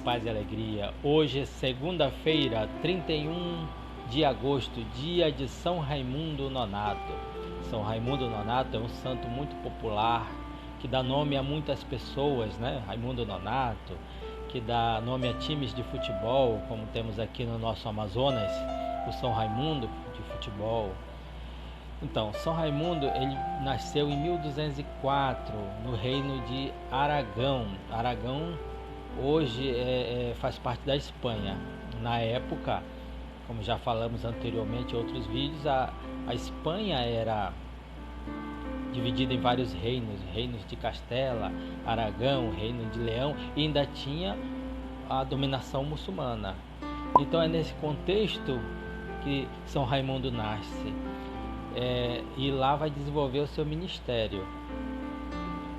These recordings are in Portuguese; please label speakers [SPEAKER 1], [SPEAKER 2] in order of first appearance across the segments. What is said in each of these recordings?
[SPEAKER 1] paz e alegria. Hoje é segunda-feira, 31 de agosto, dia de São Raimundo Nonato. São Raimundo Nonato é um santo muito popular, que dá nome a muitas pessoas, né? Raimundo Nonato, que dá nome a times de futebol, como temos aqui no nosso Amazonas, o São Raimundo de futebol. Então, São Raimundo, ele nasceu em 1204, no reino de Aragão. Aragão hoje faz parte da Espanha. Na época, como já falamos anteriormente em outros vídeos, a Espanha era dividida em vários reinos, reinos de Castela, Aragão, reino de Leão, e ainda tinha a dominação muçulmana. Então é nesse contexto que São Raimundo nasce, e lá vai desenvolver o seu ministério.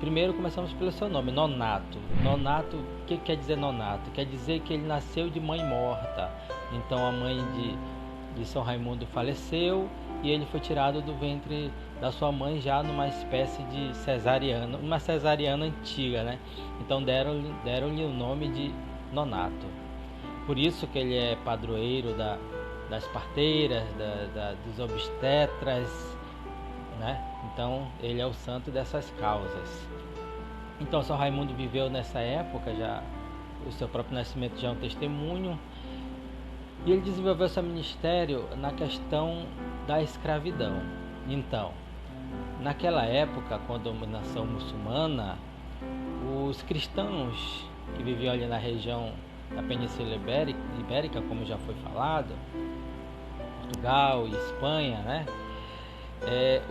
[SPEAKER 1] Primeiro começamos pelo seu nome, Nonato. Nonato, o que quer dizer Nonato? Quer dizer que ele nasceu de mãe morta. Então a mãe de São Raimundo faleceu e ele foi tirado do ventre da sua mãe já numa espécie de cesariana, uma cesariana antiga, né? Então deram-lhe o nome de Nonato. Por isso que ele é padroeiro das parteiras, dos obstetras, né? Então ele é o santo dessas causas. Então São Raimundo viveu nessa época, já o seu próprio nascimento já é um testemunho, e ele desenvolveu seu ministério na questão da escravidão. Então, naquela época, com a dominação muçulmana, os cristãos que viviam ali na região da Península Ibérica, como já foi falado, Portugal e Espanha, né?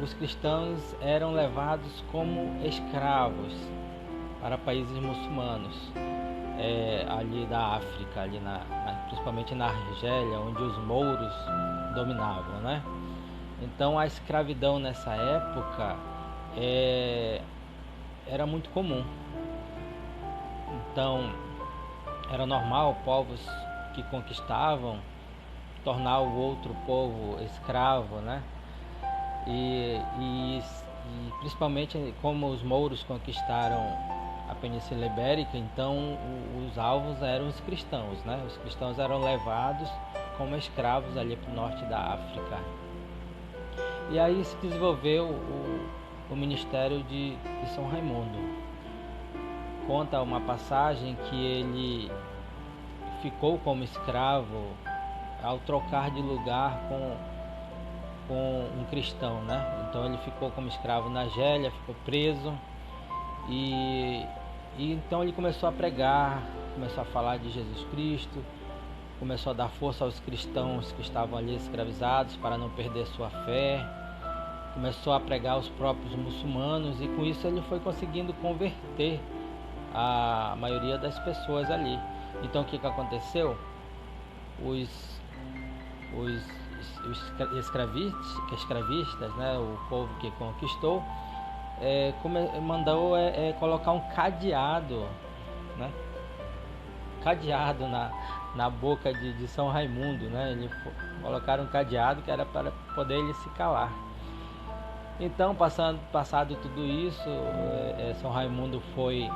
[SPEAKER 1] Os cristãos eram levados como escravos para países muçulmanos, ali da África, ali principalmente na Argélia, onde os mouros dominavam, né? Então a escravidão nessa época era muito comum. Então era normal povos que conquistavam tornar o outro povo escravo, né? E principalmente como os mouros conquistaram a Península Ibérica, então os alvos eram os cristãos, né? Os cristãos eram levados como escravos ali para o norte da África. E aí se desenvolveu o ministério de São Raimundo. Conta uma passagem que ele ficou como escravo ao trocar de lugar com um cristão, né? Então ele ficou como escravo na Argélia, ficou preso e então ele começou a pregar, começou a falar de Jesus Cristo, começou a dar força aos cristãos que estavam ali escravizados para não perder sua fé, começou a pregar aos próprios muçulmanos e com isso ele foi conseguindo converter a maioria das pessoas ali. Então o que aconteceu? Os escravistas, né, o povo que conquistou, mandou colocar um cadeado, né, cadeado na boca de São Raimundo, né? Colocaram um cadeado que era para poder ele se calar. Então, passado tudo isso, São Raimundo foi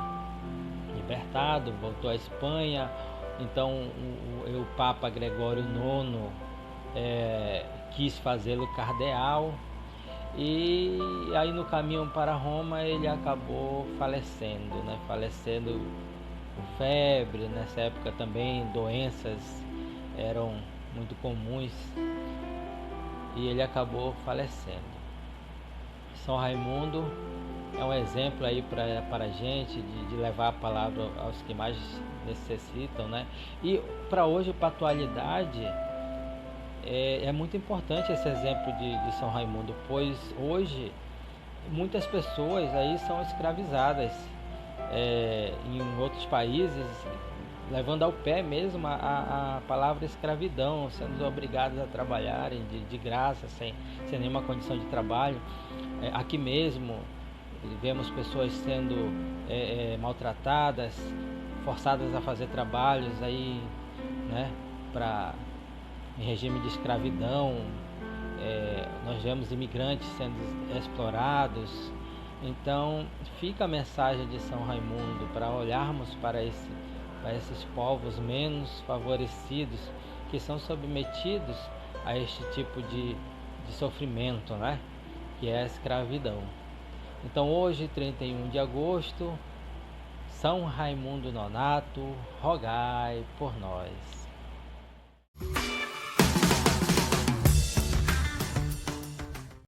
[SPEAKER 1] libertado, voltou à Espanha. Então o Papa Gregório IX quis fazê-lo cardeal, e aí no caminho para Roma ele acabou falecendo, né? Falecendo com febre. Nessa época também doenças eram muito comuns e ele acabou falecendo. São Raimundo é um exemplo aí para a gente de levar a palavra aos que mais necessitam, né? E para hoje, para a atualidade, é muito importante esse exemplo de São Raimundo, pois hoje muitas pessoas aí são escravizadas em outros países, levando ao pé mesmo a palavra escravidão, sendo obrigadas a trabalharem de graça, sem nenhuma condição de trabalho. Aqui mesmo vemos pessoas sendo maltratadas, forçadas a fazer trabalhos aí, né, em regime de escravidão. Nós vemos imigrantes sendo explorados. Então fica a mensagem de São Raimundo para olharmos para para esses povos menos favorecidos que são submetidos a este tipo de sofrimento, né? Que é a escravidão. Então hoje, 31 de agosto, São Raimundo Nonato, rogai por nós.